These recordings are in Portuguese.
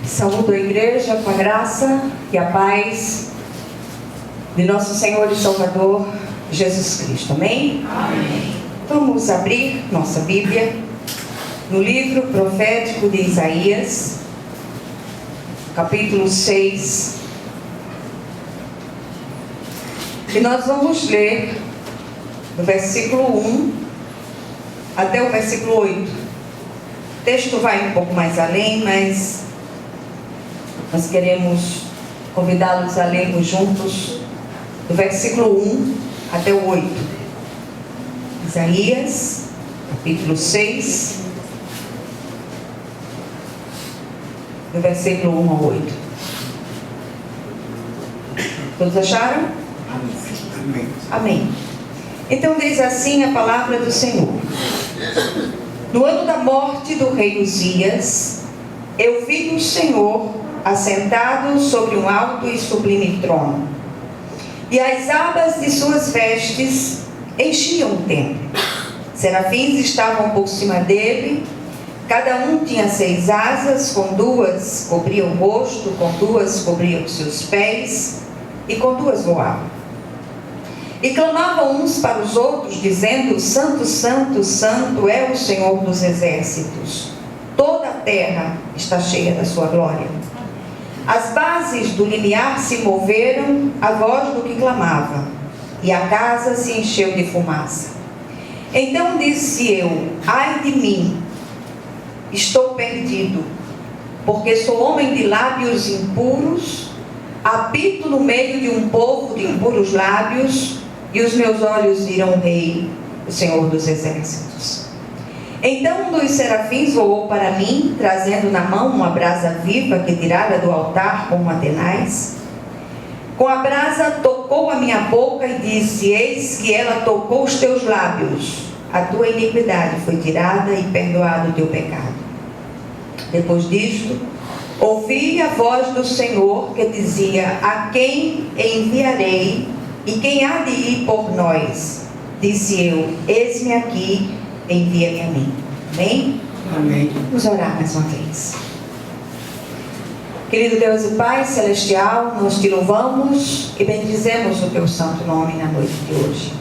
Saúdo a igreja com a graça e a paz de nosso Senhor e Salvador Jesus Cristo. Amém? Amém. Vamos abrir nossa Bíblia no livro profético de Isaías, capítulo 6. E nós vamos ler do versículo 1 até o versículo 8. O texto vai um pouco mais além, mas nós queremos convidá-los a lermos juntos do versículo 1 até o 8. Isaías, capítulo 6, do versículo 1 ao 8. Todos acharam? Amém. Amém. Então diz assim a palavra do Senhor: no ano da morte do rei Uzias, eu vi o Senhor assentado sobre um alto e sublime trono, e as abas de suas vestes enchiam o templo. Serafins estavam por cima dele, cada um tinha 6 asas, com 2 cobriam o rosto, com 2 cobriam os seus pés, e com 2 voavam. E clamavam uns para os outros, dizendo: Santo, Santo, Santo é o Senhor dos exércitos. Toda a terra está cheia da sua glória. As bases do limiar se moveram à voz do que clamava, e a casa se encheu de fumaça. Então disse eu: ai de mim, estou perdido, porque sou homem de lábios impuros, habito no meio de um povo de impuros lábios, e os meus olhos viram o Rei, o Senhor dos exércitos. Então um dos serafins voou para mim, trazendo na mão uma brasa viva que tirara do altar com uma tenaz. Com a brasa tocou a minha boca e disse: eis que ela tocou os teus lábios, a tua iniquidade foi tirada e perdoado o teu pecado. Depois disto, ouvi a voz do Senhor que dizia: a quem enviarei e quem há de ir por nós? Disse eu: eis-me aqui, envia-me a mim. Amém? Amém. Vamos orar mais uma vez. Querido Deus e Pai Celestial, nós te louvamos e bendizemos o teu santo nome na noite de hoje,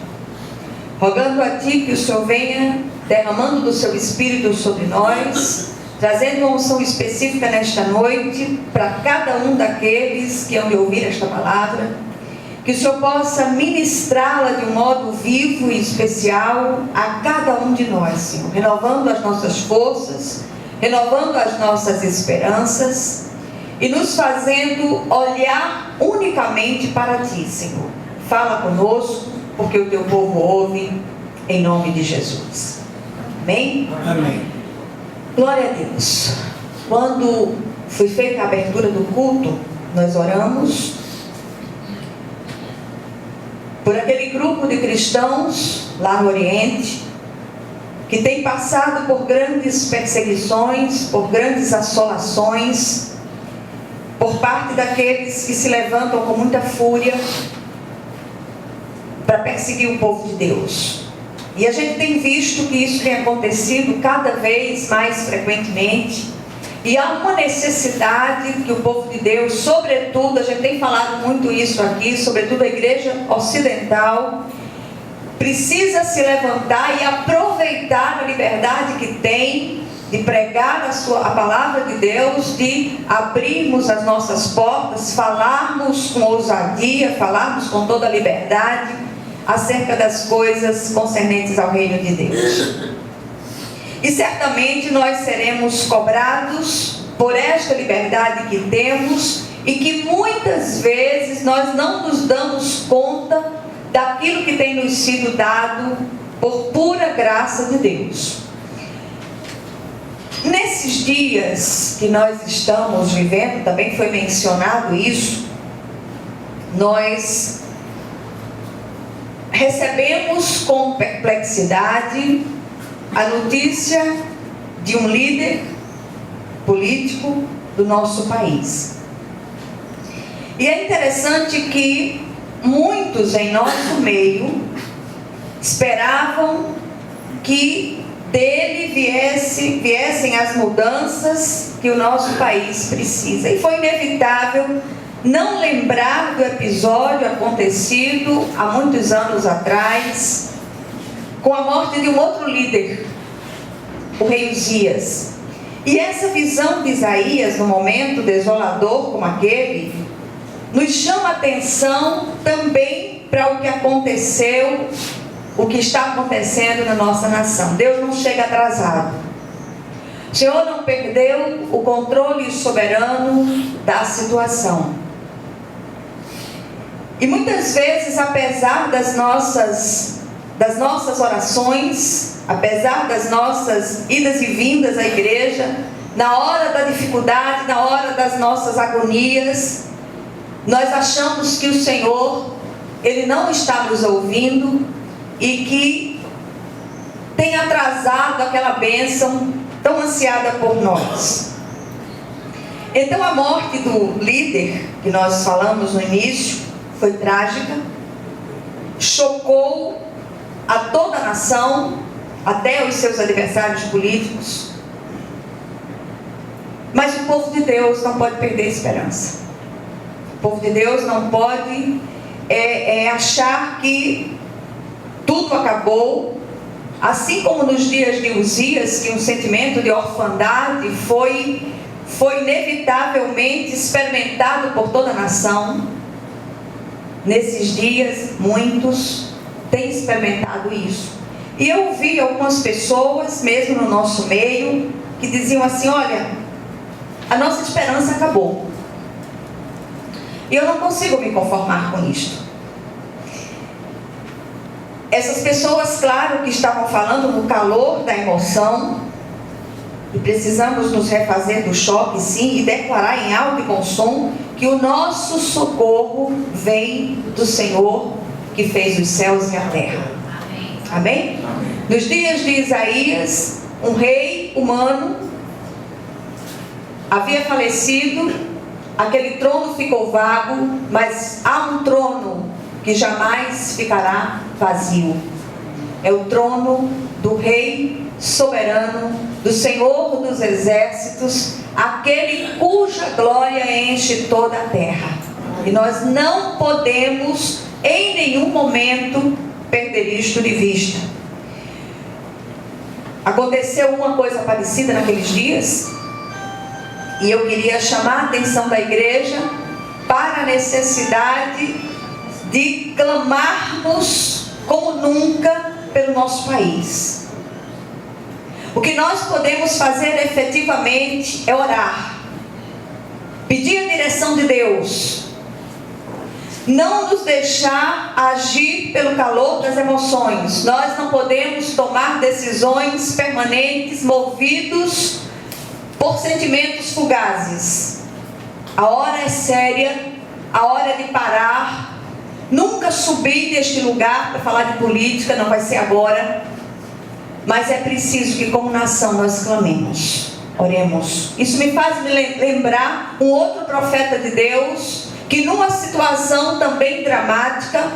rogando a ti que o Senhor venha derramando do seu Espírito sobre nós, trazendo uma unção específica nesta noite para cada um daqueles que hão de ouvir esta palavra, que o Senhor possa ministrá-la de um modo vivo e especial a cada um de nós, Senhor, renovando as nossas forças, renovando as nossas esperanças e nos fazendo olhar unicamente para ti, Senhor. Fala conosco, porque o teu povo ouve, em nome de Jesus. Amém? Amém. Glória a Deus. Quando foi feita a abertura do culto, nós oramos por aquele grupo de cristãos lá no Oriente, que tem passado por grandes perseguições, por grandes assolações, por parte daqueles que se levantam com muita fúria para perseguir o povo de Deus. E a gente tem visto que isso tem acontecido cada vez mais frequentemente, e há uma necessidade que o povo de Deus, sobretudo, a gente tem falado muito isso aqui, sobretudo a igreja ocidental, precisa se levantar e aproveitar a liberdade que tem de pregar a palavra de Deus, de abrirmos as nossas portas, falarmos com ousadia, falarmos com toda a liberdade acerca das coisas concernentes ao reino de Deus. E certamente nós seremos cobrados por esta liberdade que temos e que muitas vezes nós não nos damos conta daquilo que tem nos sido dado por pura graça de Deus. Nesses dias que nós estamos vivendo, também foi mencionado isso, nós recebemos com perplexidade a notícia de um líder político do nosso país. E é interessante que muitos em nosso meio esperavam que dele viessem as mudanças que o nosso país precisa. E foi inevitável não lembrar do episódio acontecido há muitos anos atrás, com a morte de um outro líder, o rei Uzias. E essa visão de Isaías, num momento desolador como aquele, nos chama a atenção também para o que aconteceu, o que está acontecendo na nossa nação. Deus não chega atrasado. O Senhor não perdeu o controle soberano da situação. E muitas vezes, apesar das nossas orações, apesar das nossas idas e vindas à igreja, na hora da dificuldade, na hora das nossas agonias, nós achamos que o Senhor, Ele não está nos ouvindo e que tem atrasado aquela bênção tão ansiada por nós. Então a morte do líder, que nós falamos no início, foi trágica, chocou a toda a nação, até os seus adversários políticos. Mas o povo de Deus não pode perder a esperança. O povo de Deus não pode achar que tudo acabou. Assim como nos dias de Uzias, que um sentimento de orfandade foi inevitavelmente experimentado por toda a nação. Nesses dias, muitos têm experimentado isso. E eu ouvi algumas pessoas, mesmo no nosso meio, que diziam assim: olha, a nossa esperança acabou. E eu não consigo me conformar com isto. Essas pessoas, claro, que estavam falando no calor da emoção, e precisamos nos refazer do choque, sim, e declarar em alto e bom som que o nosso socorro vem do Senhor, que fez os céus e a terra. Amém? Nos dias de Isaías, um rei humano havia falecido, aquele trono ficou vago, mas há um trono que jamais ficará vazio. É o trono do Rei soberano, do Senhor dos exércitos, aquele cuja glória enche toda a terra. E nós não podemos em nenhum momento perder isto de vista. Aconteceu uma coisa parecida naqueles dias, e eu queria chamar a atenção da igreja para a necessidade de clamarmos como nunca pelo nosso país. O que nós podemos fazer efetivamente é orar, pedir a direção de Deus, não nos deixar agir pelo calor das emoções. Nós não podemos tomar decisões permanentes movidos por sentimentos fugazes. A hora é séria, a hora é de parar. Nunca subir deste lugar para falar de política, não vai ser agora. Mas é preciso que, como nação, nós clamemos, oremos. Isso me faz lembrar um outro profeta de Deus, que numa situação também dramática,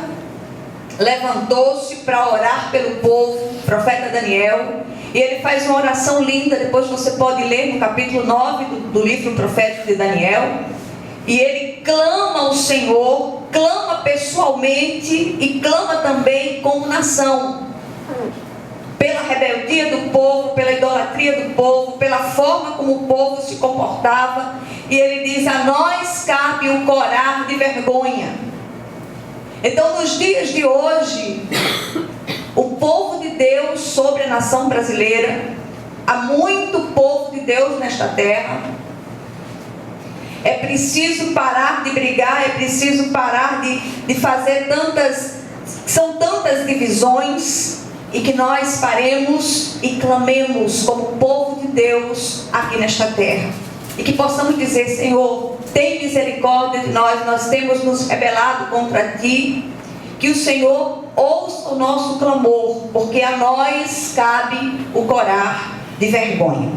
levantou-se para orar pelo povo, o profeta Daniel. E ele faz uma oração linda, depois você pode ler no capítulo 9 do livro profético de Daniel. E ele clama ao Senhor, clama pessoalmente e clama também como nação. Pela rebeldia do povo, pela idolatria do povo, pela forma como o povo se comportava. E ele diz: a nós cabe o corar de vergonha. Então, nos dias de hoje, o povo de Deus sobre a nação brasileira, há muito povo de Deus nesta terra. É preciso parar de brigar, é preciso parar de fazer são tantas divisões, e que nós paremos e clamemos como povo de Deus aqui nesta terra. E que possamos dizer: Senhor, tem misericórdia de nós temos nos rebelado contra Ti. Que o Senhor ouça o nosso clamor, porque a nós cabe o corar de vergonha.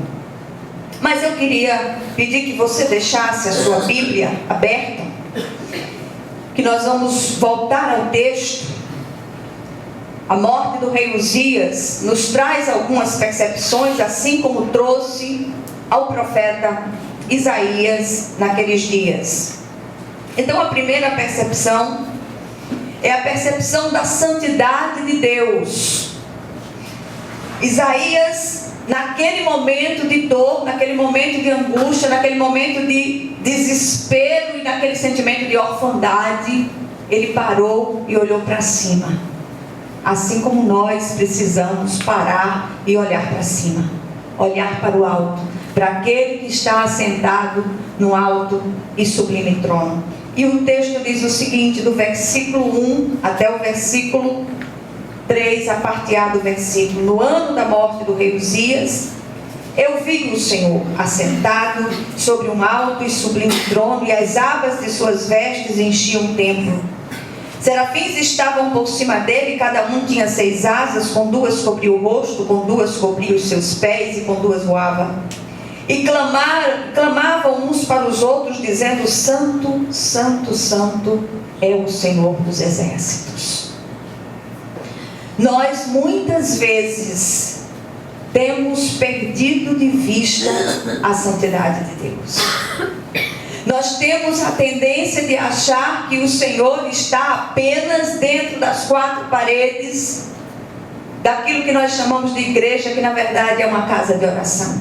Mas eu queria pedir que você deixasse a sua Bíblia aberta, que nós vamos voltar ao texto, A morte do rei Uzias nos traz algumas percepções, assim como trouxe ao profeta Isaías naqueles dias. Então a primeira percepção é a percepção da santidade de Deus. Isaías, naquele momento de dor, naquele momento de angústia, naquele momento de desespero e naquele sentimento de orfandade, ele parou e olhou para cima. Assim como nós precisamos parar e olhar para cima, olhar para o alto, para aquele que está assentado no alto e sublime trono. E o texto diz o seguinte, do versículo 1 até o versículo 3, a parte A do versículo: no ano da morte do rei Uzias, eu vi o Senhor assentado sobre um alto e sublime trono, e as abas de suas vestes enchiam o templo. Serafins estavam por cima dele, cada um tinha 6 asas, com 2 cobria o rosto, com 2 cobria os seus pés, e com 2 voava. E clamavam uns para os outros, dizendo: Santo, Santo, Santo é o Senhor dos exércitos. Nós muitas vezes temos perdido de vista a santidade de Deus. Nós temos a tendência de achar que o Senhor está apenas dentro das 4 paredes daquilo que nós chamamos de igreja, que na verdade é uma casa de oração.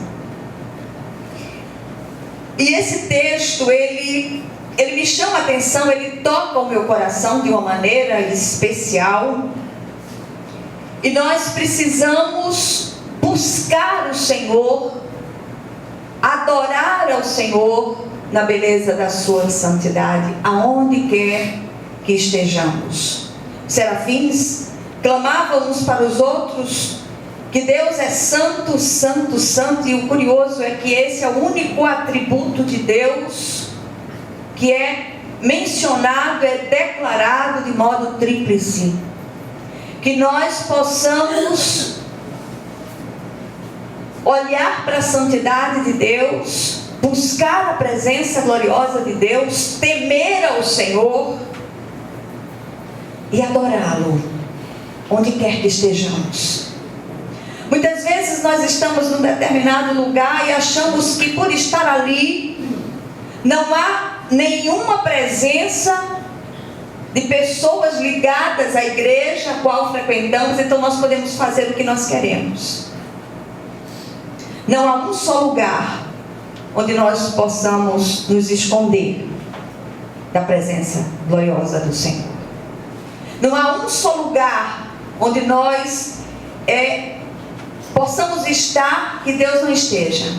E esse texto, ele me chama a atenção, ele toca o meu coração de uma maneira especial. E nós precisamos buscar o Senhor, adorar ao Senhor na beleza da sua santidade, aonde quer que estejamos. Os serafins clamavam uns para os outros que Deus é santo, santo, santo, e o curioso é que esse é o único atributo de Deus que é mencionado, é declarado de modo tríplice. Que nós possamos olhar para a santidade de Deus, buscar a presença gloriosa de Deus, temer ao Senhor e adorá-lo onde quer que estejamos. Muitas vezes nós estamos num determinado lugar e achamos que por estar ali não há nenhuma presença de pessoas ligadas à igreja a qual frequentamos, então nós podemos fazer o que nós queremos. Não há um só lugar onde nós possamos nos esconder da presença gloriosa do Senhor. Não há um só lugar onde nós possamos estar que Deus não esteja.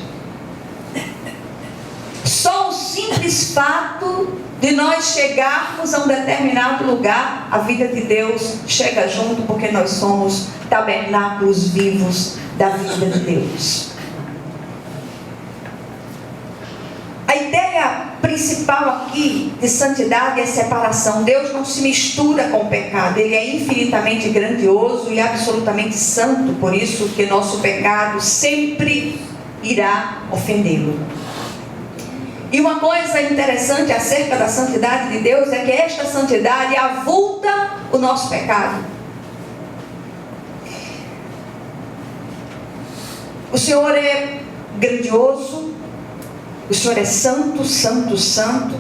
Só o simples fato de nós chegarmos a um determinado lugar, a vida de Deus chega junto, porque nós somos tabernáculos vivos da vida de Deus. A ideia principal aqui de santidade é separação. Deus não se mistura com o pecado. Ele é infinitamente grandioso e absolutamente santo. Por isso que nosso pecado sempre irá ofendê-lo. E uma coisa interessante acerca da santidade de Deus é que esta santidade avulta o nosso pecado. O Senhor é grandioso, o Senhor é santo, santo, santo,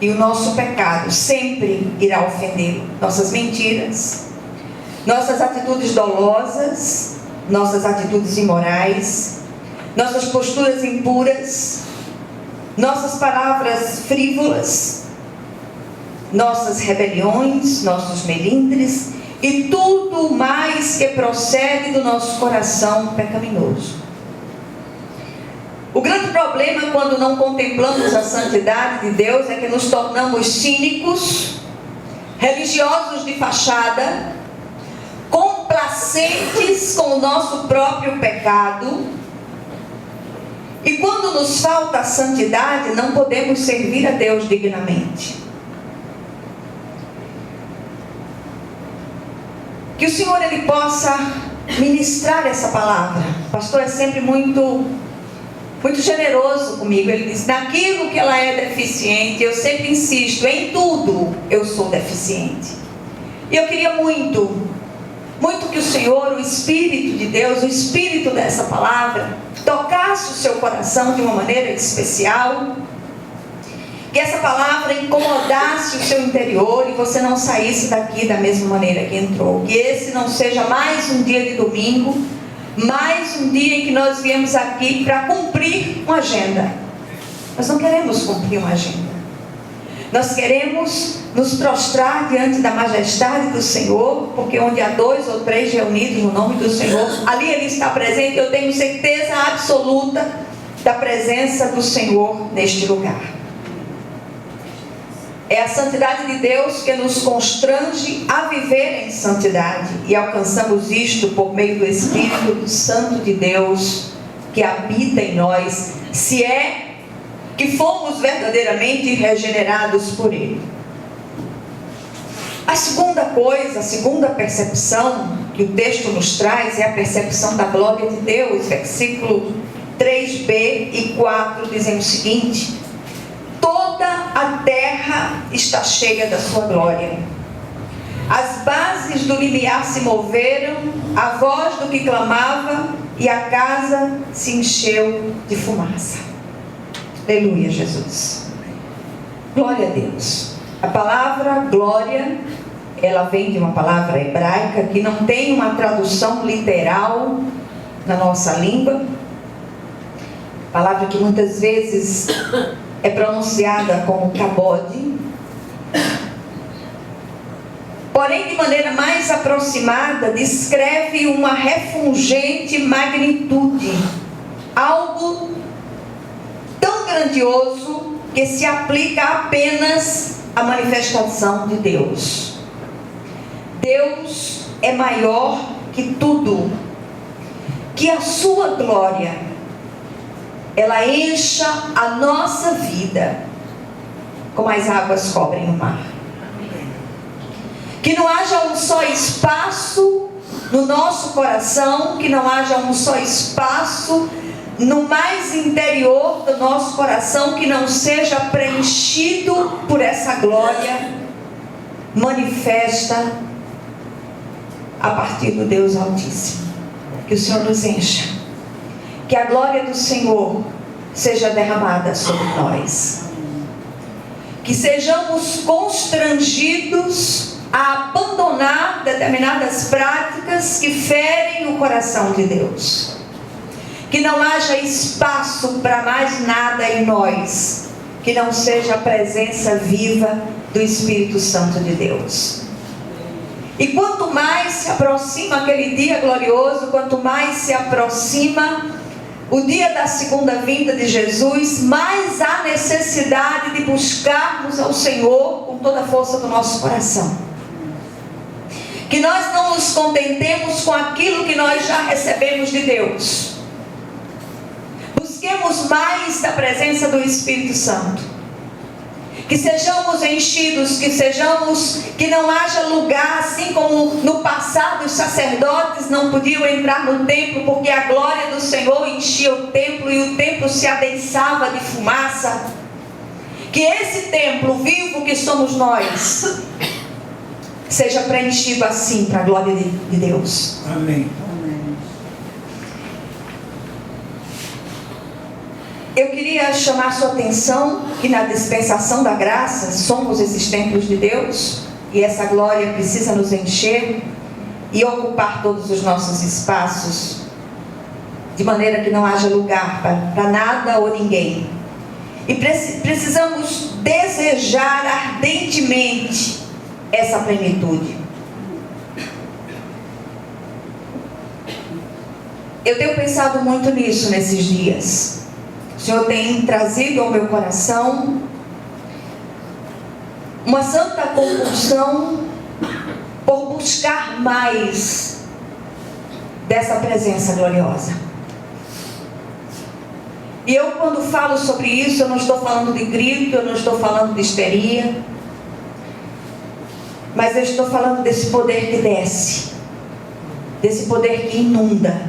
e o nosso pecado sempre irá ofendê-lo. Nossas mentiras, nossas atitudes dolosas, nossas atitudes imorais, nossas posturas impuras, nossas palavras frívolas, nossas rebeliões, nossos melindres e tudo mais que procede do nosso coração pecaminoso. O grande problema quando não contemplamos a santidade de Deus é que nos tornamos cínicos, religiosos de fachada, complacentes com o nosso próprio pecado. E quando nos falta a santidade, não podemos servir a Deus dignamente. Que o Senhor ele possa ministrar essa palavra. O pastor é sempre muito generoso comigo. Ele diz: naquilo que ela é deficiente, eu sempre insisto, em tudo eu sou deficiente. E eu queria muito muito que o Senhor, o Espírito de Deus, o Espírito dessa palavra, tocasse o seu coração de uma maneira especial, que essa palavra incomodasse o seu interior e você não saísse daqui da mesma maneira que entrou. Que esse não seja mais um dia de domingo, mais um dia em que nós viemos aqui para cumprir uma agenda. Nós não queremos cumprir uma agenda. Nós queremos nos prostrar diante da majestade do Senhor, porque onde há 2 ou 3 reunidos no nome do Senhor, ali Ele está presente. Eu tenho certeza absoluta da presença do Senhor neste lugar. É a santidade de Deus que nos constrange a viver em santidade, e alcançamos isto por meio do Espírito Santo de Deus que habita em nós, se é que fomos verdadeiramente regenerados por Ele. A segunda coisa, a segunda percepção que o texto nos traz é a percepção da glória de Deus. Versículo 3b e 4 dizem o seguinte: toda a terra está cheia da sua glória. As bases do limiar se moveram, a voz do que clamava, e a casa se encheu de fumaça. Aleluia, Jesus. Glória a Deus. A palavra glória, ela vem de uma palavra hebraica que não tem uma tradução literal na nossa língua. Palavra que muitas vezes é pronunciada como kabod. Porém, de maneira mais aproximada, descreve uma refulgente magnitude. Algo tão grandioso que se aplica apenas à manifestação de Deus. Deus é maior que tudo. Que a sua glória, ela encha a nossa vida como as águas cobrem o mar. Que não haja um só espaço no nosso coração, que não haja um só espaço no mais interior do nosso coração que não seja preenchido por essa glória manifesta a partir do Deus Altíssimo. Que o Senhor nos encha, que a glória do Senhor seja derramada sobre nós, que sejamos constrangidos a abandonar determinadas práticas que ferem o coração de Deus. Que não haja espaço para mais nada em nós que não seja a presença viva do Espírito Santo de Deus. E quanto mais se aproxima aquele dia glorioso, quanto mais se aproxima o dia da segunda vinda de Jesus, mais há necessidade de buscarmos ao Senhor com toda a força do nosso coração. Que nós não nos contentemos com aquilo que nós já recebemos de Deus. Busquemos mais da presença do Espírito Santo. Que sejamos enchidos, que não haja lugar, assim como no passado os sacerdotes não podiam entrar no templo, porque a glória do Senhor enchia o templo e o templo se adensava de fumaça. Que esse templo vivo que somos nós seja preenchido assim para a glória de Deus. Amém. Eu queria chamar sua atenção que na dispensação da graça somos esses templos de Deus, e essa glória precisa nos encher e ocupar todos os nossos espaços, de maneira que não haja lugar para nada ou ninguém. E precisamos desejar ardentemente essa plenitude. Eu tenho pensado muito nisso nesses dias. O Senhor tem trazido ao meu coração uma santa compulsão por buscar mais dessa presença gloriosa. E eu, quando falo sobre isso, eu não estou falando de grito, eu não estou falando de histeria, mas eu estou falando desse poder que desce, desse poder que inunda,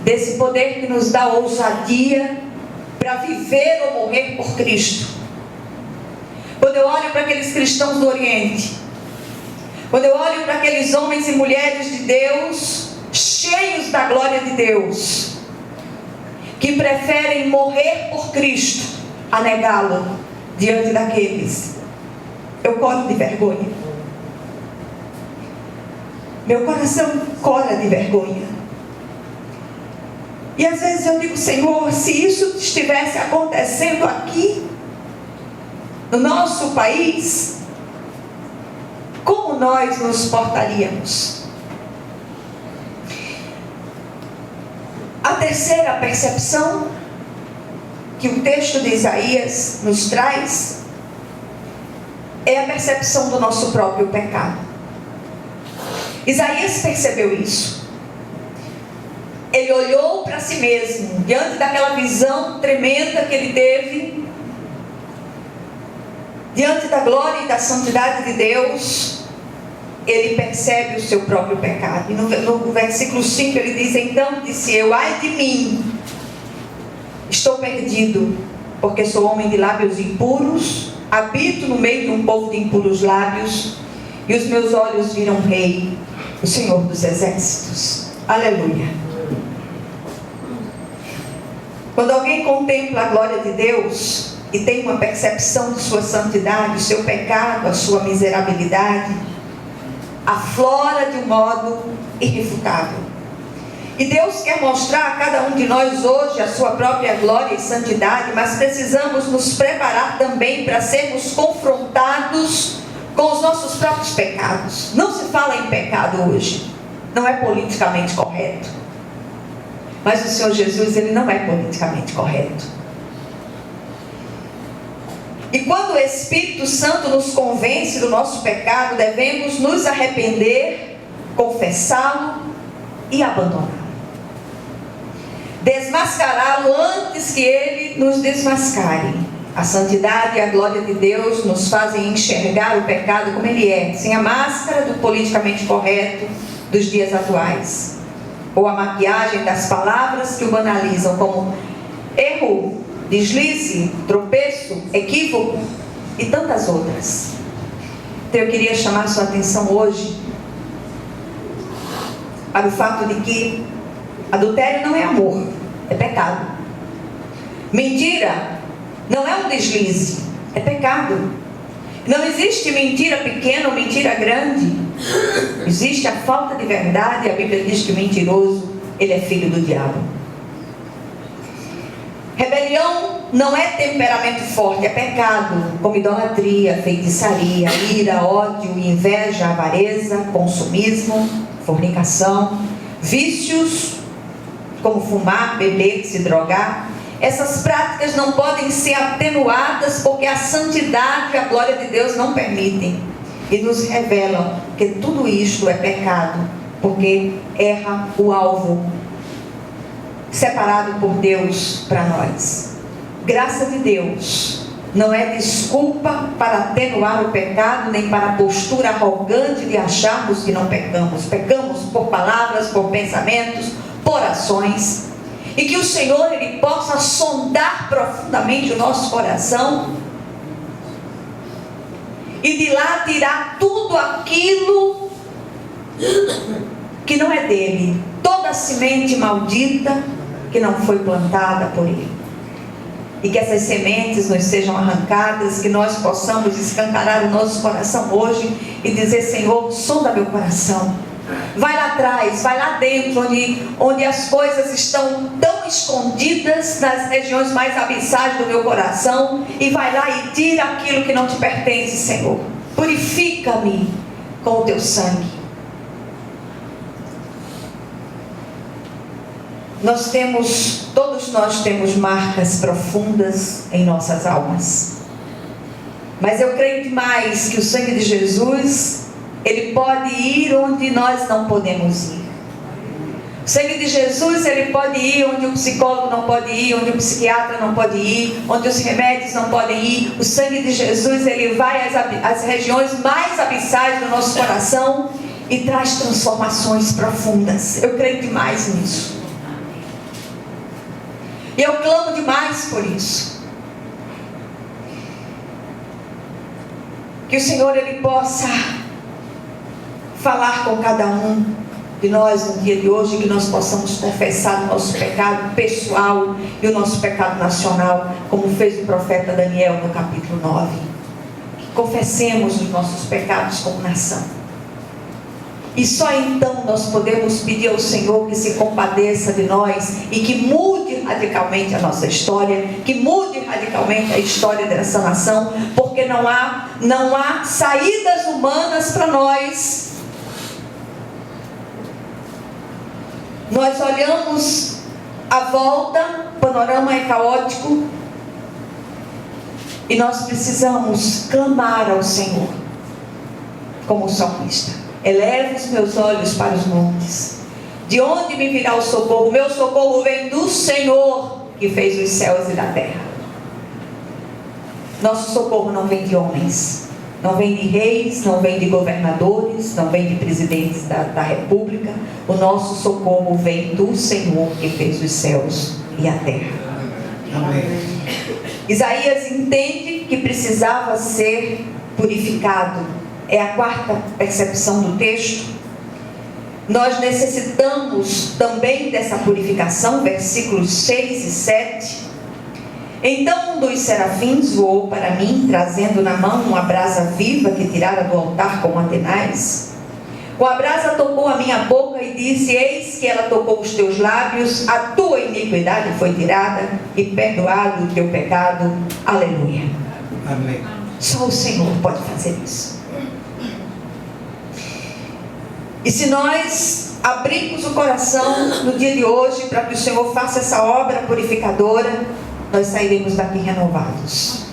desse poder que nos dá ousadia para viver ou morrer por Cristo. Quando eu olho para aqueles cristãos do Oriente, Quando eu olho para aqueles homens e mulheres de Deus, cheios da glória de Deus, que preferem morrer por Cristo a negá-lo diante daqueles, eu coro de vergonha. Meu coração cora de vergonha. E às vezes eu digo, Senhor, se isso estivesse acontecendo aqui, no nosso país, como nós nos portaríamos? A terceira percepção que o texto de Isaías nos traz é a percepção do nosso próprio pecado. Isaías percebeu isso. Ele olhou para si mesmo, diante daquela visão tremenda que ele teve, diante da glória e da santidade de Deus, ele percebe o seu próprio pecado. E no versículo 5 ele diz: então disse eu, ai de mim, estou perdido, porque sou homem de lábios impuros, habito no meio de um povo de impuros lábios, e os meus olhos viram o Rei, o Senhor dos Exércitos. Aleluia. Quando alguém contempla a glória de Deus e tem uma percepção de sua santidade, o seu pecado, a sua miserabilidade, aflora de um modo irrefutável. E Deus quer mostrar a cada um de nós hoje a sua própria glória e santidade, mas precisamos nos preparar também para sermos confrontados com os nossos próprios pecados. Não se fala em pecado hoje, não é politicamente correto. Mas o Senhor Jesus, Ele não é politicamente correto. E quando o Espírito Santo nos convence do nosso pecado, devemos nos arrepender, confessá-lo e abandoná-lo. Desmascará-lo antes que ele nos desmascare. A santidade e a glória de Deus nos fazem enxergar o pecado como ele é, sem a máscara do politicamente correto dos dias atuais, ou a maquiagem das palavras que o banalizam como erro, deslize, tropeço, equívoco e tantas outras. Então eu queria chamar sua atenção hoje para o fato de que adultério não é amor, é pecado. Mentira não é um deslize, é pecado. Não existe mentira pequena ou mentira grande. Existe a falta de verdade, e a Bíblia diz que o mentiroso, ele é filho do diabo. Rebelião não é temperamento forte, é pecado, como idolatria, feitiçaria, ira, ódio, inveja, avareza, consumismo, fornicação, vícios, como fumar, beber, se drogar. Essas práticas não podem ser atenuadas porque a santidade e a glória de Deus não permitem. E nos revelam que tudo isto é pecado, porque erra o alvo separado por Deus para nós. Graça de Deus não é desculpa para atenuar o pecado, nem para a postura arrogante de acharmos que não pecamos. Pecamos por palavras, por pensamentos, por ações. E que o Senhor, Ele possa sondar profundamente o nosso coração e de lá tirar tudo aquilo que não é dele, toda semente maldita que não foi plantada por Ele. E que essas sementes nos sejam arrancadas, que nós possamos escancarar o nosso coração hoje e dizer: Senhor, sonda meu coração. Vai lá atrás, vai lá dentro, onde as coisas estão tão escondidas nas regiões mais abissais do meu coração, e vai lá e tira aquilo que não te pertence, Senhor. Purifica-me com o teu sangue. Todos nós temos marcas profundas em nossas almas. Mas eu creio demais que o sangue de Jesus, Ele pode ir onde nós não podemos ir. O sangue de Jesus, Ele pode ir onde o psicólogo não pode ir, onde o psiquiatra não pode ir, onde os remédios não podem ir. O sangue de Jesus, Ele vai às regiões mais abissais do nosso coração e traz transformações profundas. Eu creio demais nisso. E eu clamo demais por isso. Que o Senhor, Ele possa falar com cada um de nós no dia de hoje, que nós possamos confessar o nosso pecado pessoal e o nosso pecado nacional, como fez o profeta Daniel no capítulo 9. Que confessemos os nossos pecados como nação. E só então nós podemos pedir ao Senhor que se compadeça de nós e que mude radicalmente a nossa história, que mude radicalmente a história dessa nação, porque não há saídas humanas para nós. Nós olhamos à volta, o panorama é caótico e nós precisamos clamar ao Senhor, como o salmista: eleva os meus olhos para os montes, de onde me virá o socorro? O meu socorro vem do Senhor, que fez os céus e da terra. Nosso socorro não vem de homens, não vem de reis, não vem de governadores, não vem de presidentes da república. O nosso socorro vem do Senhor, que fez os céus e a terra. Amém. Isaías entende que precisava ser purificado. É a quarta percepção do texto. Nós necessitamos também dessa purificação, versículos 6 e 7. Então um dos serafins voou para mim, trazendo na mão uma brasa viva que tirara do altar com atenaz. Com a brasa tocou a minha boca e disse: eis que ela tocou os teus lábios, a tua iniquidade foi tirada e perdoado o teu pecado. Aleluia. Amém. Só o Senhor pode fazer isso. E se nós abrirmos o coração no dia de hoje para que o Senhor faça essa obra purificadora, nós sairemos daqui renovados.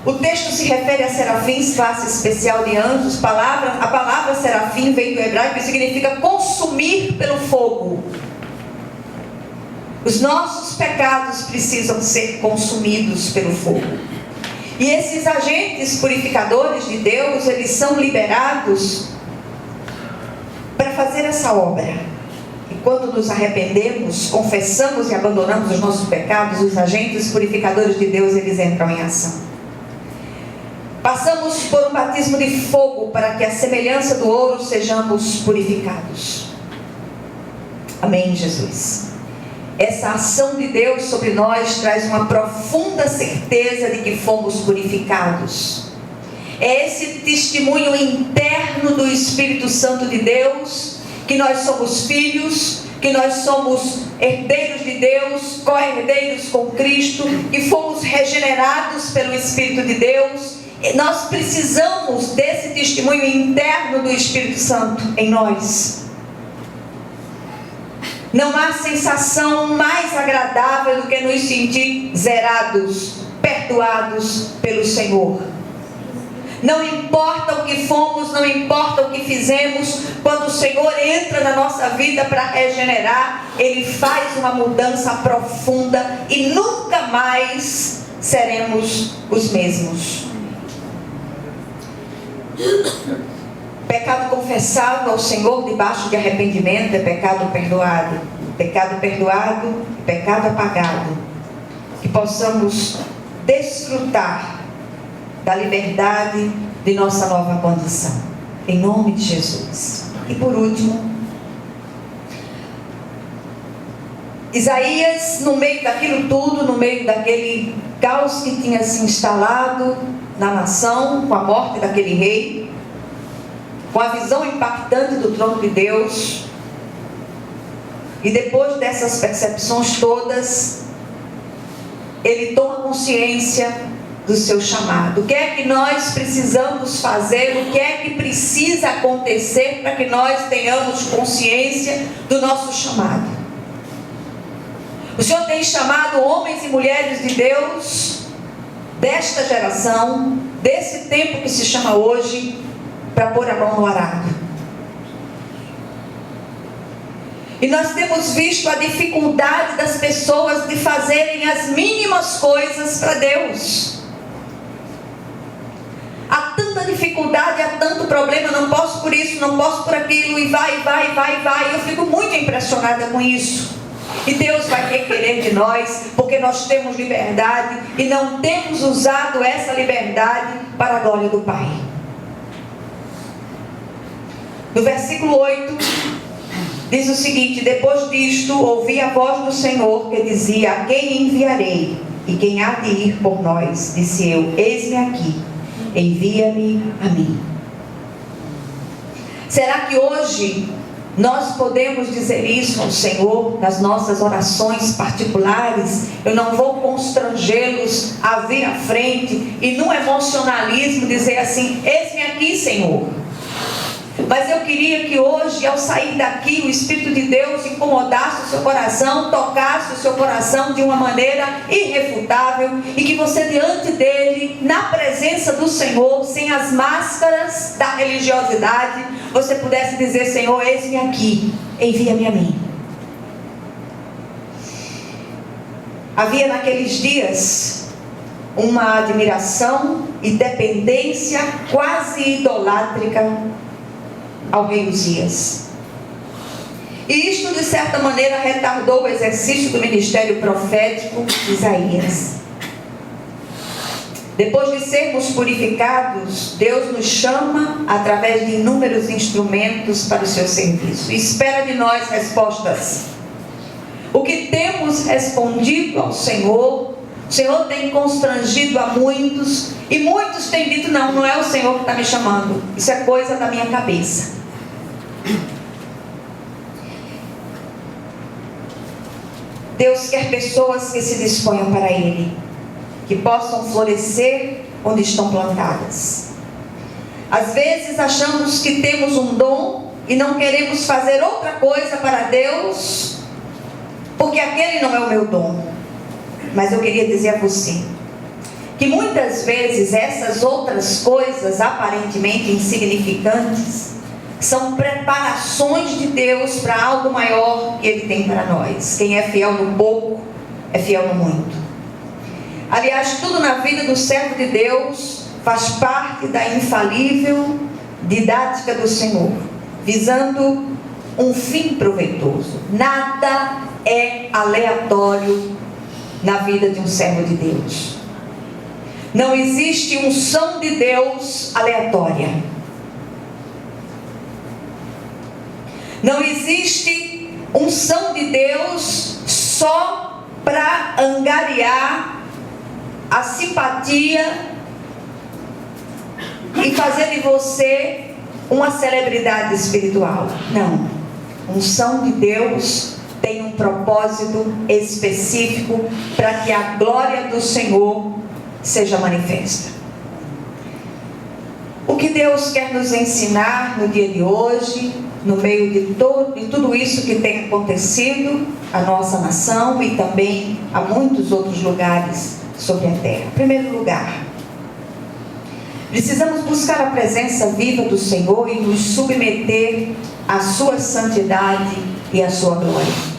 O texto se refere a serafins, classe especial de anjos. A palavra serafim vem do hebraico e significa consumir pelo fogo. Os nossos pecados precisam ser consumidos pelo fogo. E esses agentes purificadores de Deus, eles são liberados para fazer essa obra. E quando nos arrependemos, confessamos e abandonamos os nossos pecados, os agentes purificadores de Deus, eles entram em ação. Passamos por um batismo de fogo para que, à semelhança do ouro, sejamos purificados. Amém, Jesus. Essa ação de Deus sobre nós traz uma profunda certeza de que fomos purificados. É esse testemunho interno do Espírito Santo de Deus, que nós somos filhos, que nós somos herdeiros de Deus, co-herdeiros com Cristo, que fomos regenerados pelo Espírito de Deus. Nós precisamos desse testemunho interno do Espírito Santo em nós. Não há sensação mais agradável do que nos sentir zerados, perdoados pelo Senhor. Não importa o que fomos, não importa o que fizemos, quando o Senhor entra na nossa vida para regenerar, Ele faz uma mudança profunda e nunca mais seremos os mesmos. Pecado confessado ao Senhor debaixo de arrependimento é pecado perdoado. Pecado perdoado, pecado apagado. Que possamos desfrutar da liberdade de nossa nova condição, em nome de Jesus. E por último, Isaías, no meio daquilo tudo, no meio daquele caos que tinha se instalado na nação, com a morte daquele rei, com a visão impactante do trono de Deus, e depois dessas percepções todas, ele toma consciência do seu chamado. O que é que nós precisamos fazer? O que é que precisa acontecer para que nós tenhamos consciência do nosso chamado? O Senhor tem chamado homens e mulheres de Deus desta geração, desse tempo que se chama hoje, para pôr a mão no arado. E nós temos visto a dificuldade das pessoas de fazerem as mínimas coisas para Deus. Há tanta dificuldade, há tanto problema, não posso por isso, não posso por aquilo, e vai. Eu fico muito impressionada com isso. E Deus vai requerer de nós, porque nós temos liberdade e não temos usado essa liberdade para a glória do Pai. No versículo 8, diz o seguinte: depois disto, ouvi a voz do Senhor que dizia: a quem enviarei? E quem há de ir por nós? Disse eu: eis-me aqui, envia-me a mim. Será que hoje nós podemos dizer isso ao Senhor nas nossas orações particulares? Eu não vou constrangê-los a vir à frente e no emocionalismo dizer assim: eis-me aqui, Senhor. Mas eu queria que hoje, ao sair daqui, o Espírito de Deus incomodasse o seu coração, tocasse o seu coração de uma maneira irrefutável, e que você, diante dele, na presença do Senhor, sem as máscaras da religiosidade, você pudesse dizer: Senhor, eis-me aqui, envia-me a mim. Havia naqueles dias uma admiração e dependência quase idolátrica ao rei Uzias. E isto, de certa maneira, retardou o exercício do ministério profético de Isaías. Depois de sermos purificados, Deus nos chama através de inúmeros instrumentos para o seu serviço. E espera de nós respostas. O que temos respondido ao Senhor, o Senhor tem constrangido a muitos, e muitos têm dito: não é o Senhor que está me chamando, isso é coisa da minha cabeça. Deus quer pessoas que se disponham para Ele, que possam florescer onde estão plantadas. Às vezes achamos que temos um dom e não queremos fazer outra coisa para Deus, porque aquele não é o meu dom. Mas eu queria dizer a você que muitas vezes essas outras coisas aparentemente insignificantes são preparações de Deus para algo maior que Ele tem para nós. Quem é fiel no pouco é fiel no muito. Aliás, tudo na vida do servo de Deus faz parte da infalível didática do Senhor, visando um fim proveitoso. Nada é aleatório na vida de um servo de Deus. Não existe unção de Deus aleatória. Não existe unção de Deus só para angariar a simpatia e fazer de você uma celebridade espiritual. Não. Unção de Deus tem um propósito específico para que a glória do Senhor seja manifesta. O que Deus quer nos ensinar no dia de hoje, no meio de tudo isso que tem acontecido à nossa nação e também a muitos outros lugares sobre a terra? Em primeiro lugar, precisamos buscar a presença viva do Senhor e nos submeter à sua santidade e à sua glória.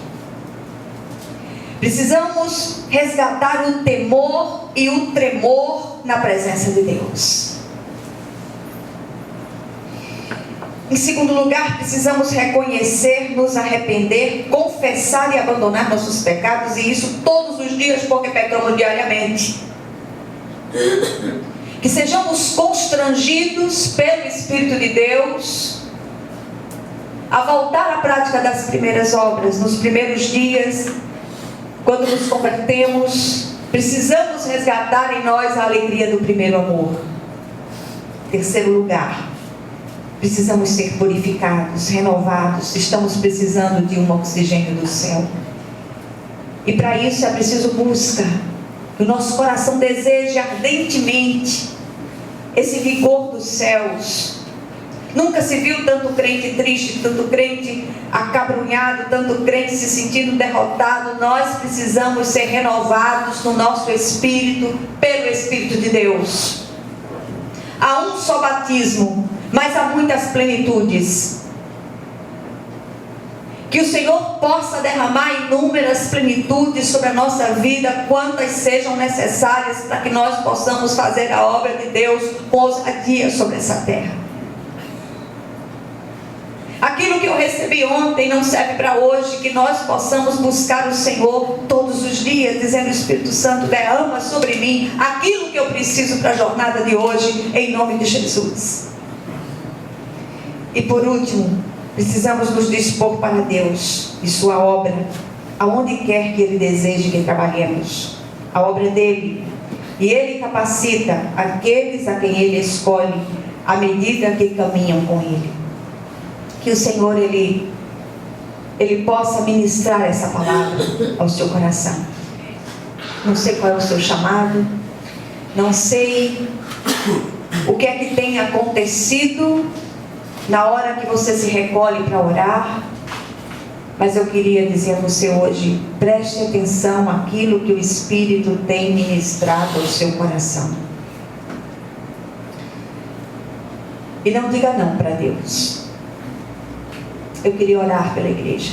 Precisamos resgatar o temor e o tremor na presença de Deus. Em segundo lugar, precisamos reconhecer, nos arrepender, confessar e abandonar nossos pecados, e isso todos os dias, porque pecamos diariamente. Que sejamos constrangidos pelo Espírito de Deus a voltar à prática das primeiras obras. Nos primeiros dias, quando nos convertemos, precisamos resgatar em nós a alegria do primeiro amor. Terceiro lugar, precisamos ser purificados, renovados. Estamos precisando de um oxigênio do céu. E para isso é preciso busca. O nosso coração deseja ardentemente esse vigor dos céus. Nunca se viu tanto crente triste, tanto crente acabrunhado, tanto crente se sentindo derrotado. Nós precisamos ser renovados no nosso espírito, pelo Espírito de Deus. Há um só batismo, mas há muitas plenitudes. Que o Senhor possa derramar inúmeras plenitudes sobre a nossa vida, quantas sejam necessárias para que nós possamos fazer a obra de Deus com ousadia sobre essa terra. Aquilo que eu recebi ontem não serve para hoje. Que nós possamos buscar o Senhor todos os dias, dizendo: Espírito Santo, derrama sobre mim aquilo que eu preciso para a jornada de hoje, em nome de Jesus. E por último, precisamos nos dispor para Deus e sua obra, aonde quer que Ele deseje que trabalhemos. A obra dele. E Ele capacita aqueles a quem Ele escolhe, à medida que caminham com Ele. Que o Senhor, Ele possa ministrar essa palavra ao seu coração. Não sei qual é o seu chamado, não sei o que é que tem acontecido na hora que você se recolhe para orar, mas eu queria dizer a você hoje, preste atenção àquilo que o Espírito tem ministrado ao seu coração. E não diga não para Deus. Eu queria orar pela igreja.